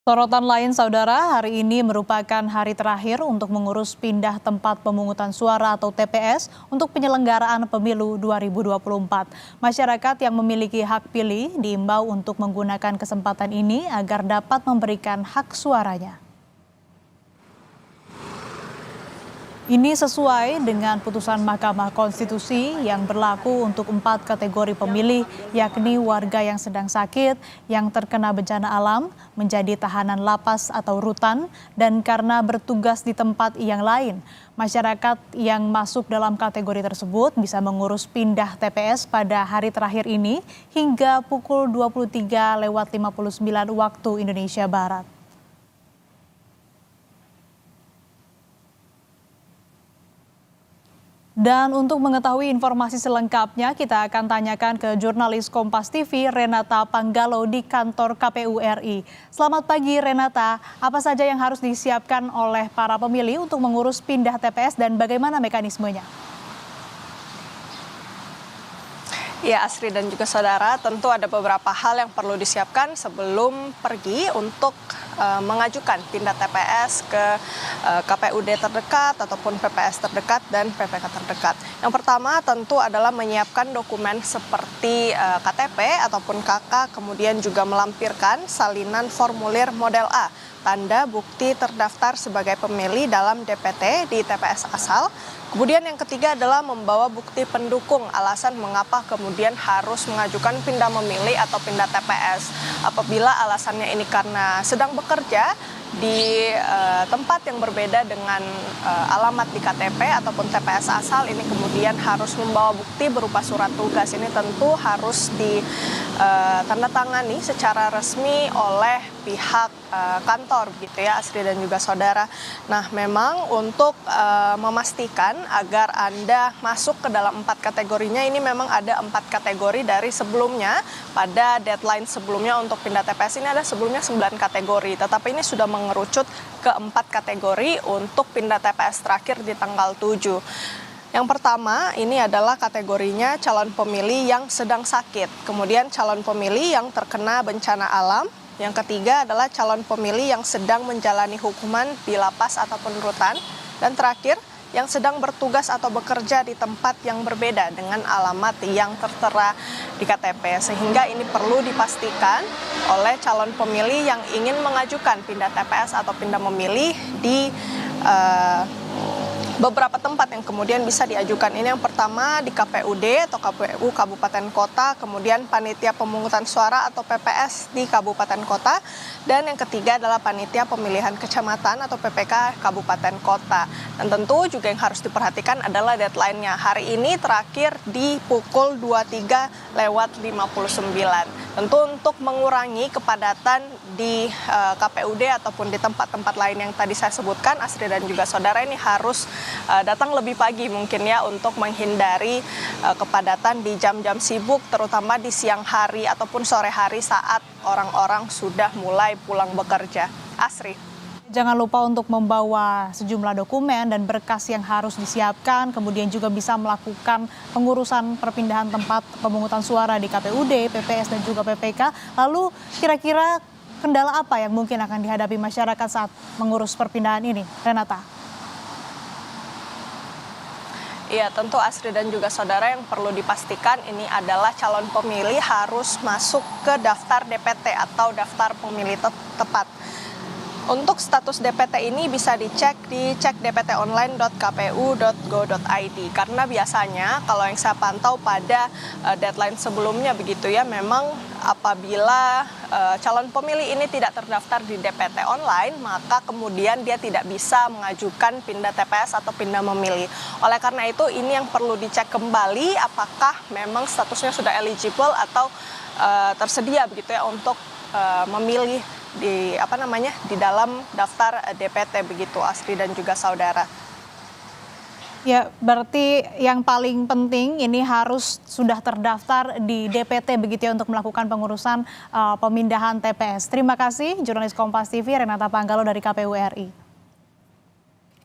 Sorotan lain, saudara, hari ini merupakan hari terakhir untuk mengurus pindah tempat pemungutan suara atau TPS untuk penyelenggaraan pemilu 2024. Masyarakat yang memiliki hak pilih diimbau untuk menggunakan kesempatan ini agar dapat memberikan hak suaranya. Ini sesuai dengan putusan Mahkamah Konstitusi yang berlaku untuk 4 kategori pemilih, yakni warga yang sedang sakit, yang terkena bencana alam, menjadi tahanan lapas atau rutan, dan karena bertugas di tempat yang lain. Masyarakat yang masuk dalam kategori tersebut bisa mengurus pindah TPS pada hari terakhir ini hingga pukul 23.59 waktu Indonesia Barat. Dan untuk mengetahui informasi selengkapnya, kita akan tanyakan ke jurnalis Kompas TV Renata Panggalo di kantor KPU RI. Selamat pagi Renata, apa saja yang harus disiapkan oleh para pemilih untuk mengurus pindah TPS dan bagaimana mekanismenya? Ya, Asri dan juga saudara, tentu ada beberapa hal yang perlu disiapkan sebelum pergi untuk mengajukan pindah TPS ke KPUD terdekat ataupun PPS terdekat dan PPK terdekat. Yang pertama tentu adalah menyiapkan dokumen seperti KTP ataupun KK, kemudian juga melampirkan salinan formulir model A, tanda bukti terdaftar sebagai pemilih dalam DPT di TPS asal. Kemudian yang ketiga adalah membawa bukti pendukung alasan mengapa kemudian harus mengajukan pindah memilih atau pindah TPS. Apabila alasannya ini karena sedang bekerja di tempat yang berbeda dengan alamat di KTP ataupun TPS asal, ini kemudian harus membawa bukti berupa surat tugas. Ini tentu harus ditandatangani secara resmi oleh pihak kantor begitu ya, Asri dan juga saudara. Nah, memang untuk memastikan agar Anda masuk ke dalam 4 kategorinya, ini memang ada 4 kategori dari sebelumnya. Pada deadline sebelumnya untuk pindah TPS ini ada sebelumnya 9 kategori, tetapi ini sudah mengerucut ke 4 kategori untuk pindah TPS terakhir di tanggal 7. Yang pertama ini adalah kategorinya calon pemilih yang sedang sakit, kemudian calon pemilih yang terkena bencana alam. Yang ketiga adalah calon pemilih yang sedang menjalani hukuman di lapas ataupun rutan. Dan terakhir, yang sedang bertugas atau bekerja di tempat yang berbeda dengan alamat yang tertera di KTP. Sehingga ini perlu dipastikan oleh calon pemilih yang ingin mengajukan pindah TPS atau pindah memilih di beberapa tempat yang kemudian bisa diajukan. Ini yang pertama di KPUD atau KPU Kabupaten Kota, kemudian Panitia Pemungutan Suara atau PPS di Kabupaten Kota, dan yang ketiga adalah Panitia Pemilihan Kecamatan atau PPK Kabupaten Kota. Dan tentu juga yang harus diperhatikan adalah deadline-nya. Hari ini terakhir di pukul 23.59. Tentu untuk mengurangi kepadatan di KPUD ataupun di tempat-tempat lain yang tadi saya sebutkan, Asri dan juga saudara, ini harus datang lebih pagi mungkin ya untuk menghindari kepadatan di jam-jam sibuk, terutama di siang hari ataupun sore hari saat orang-orang sudah mulai pulang bekerja. Asri. Jangan lupa untuk membawa sejumlah dokumen dan berkas yang harus disiapkan, kemudian juga bisa melakukan pengurusan perpindahan tempat pemungutan suara di KPUD, PPS, dan juga PPK. Lalu kira-kira kendala apa yang mungkin akan dihadapi masyarakat saat mengurus perpindahan ini, Renata? Iya, tentu Asri dan juga saudara, yang perlu dipastikan ini adalah calon pemilih harus masuk ke daftar DPT atau daftar pemilih tepat. Untuk status DPT ini bisa dicek di cekdptonline.kpu.go.id, karena biasanya kalau yang saya pantau pada deadline sebelumnya begitu ya, memang apabila calon pemilih ini tidak terdaftar di DPT online, maka kemudian dia tidak bisa mengajukan pindah TPS atau pindah memilih. Oleh karena itu, ini yang perlu dicek kembali apakah memang statusnya sudah eligible atau tersedia begitu ya untuk memilih di dalam daftar DPT begitu, Asri dan juga saudara. Ya, berarti yang paling penting ini harus sudah terdaftar di DPT begitu ya untuk melakukan pengurusan pemindahan TPS. Terima kasih jurnalis Kompas TV Renata Panggalo dari KPU RI.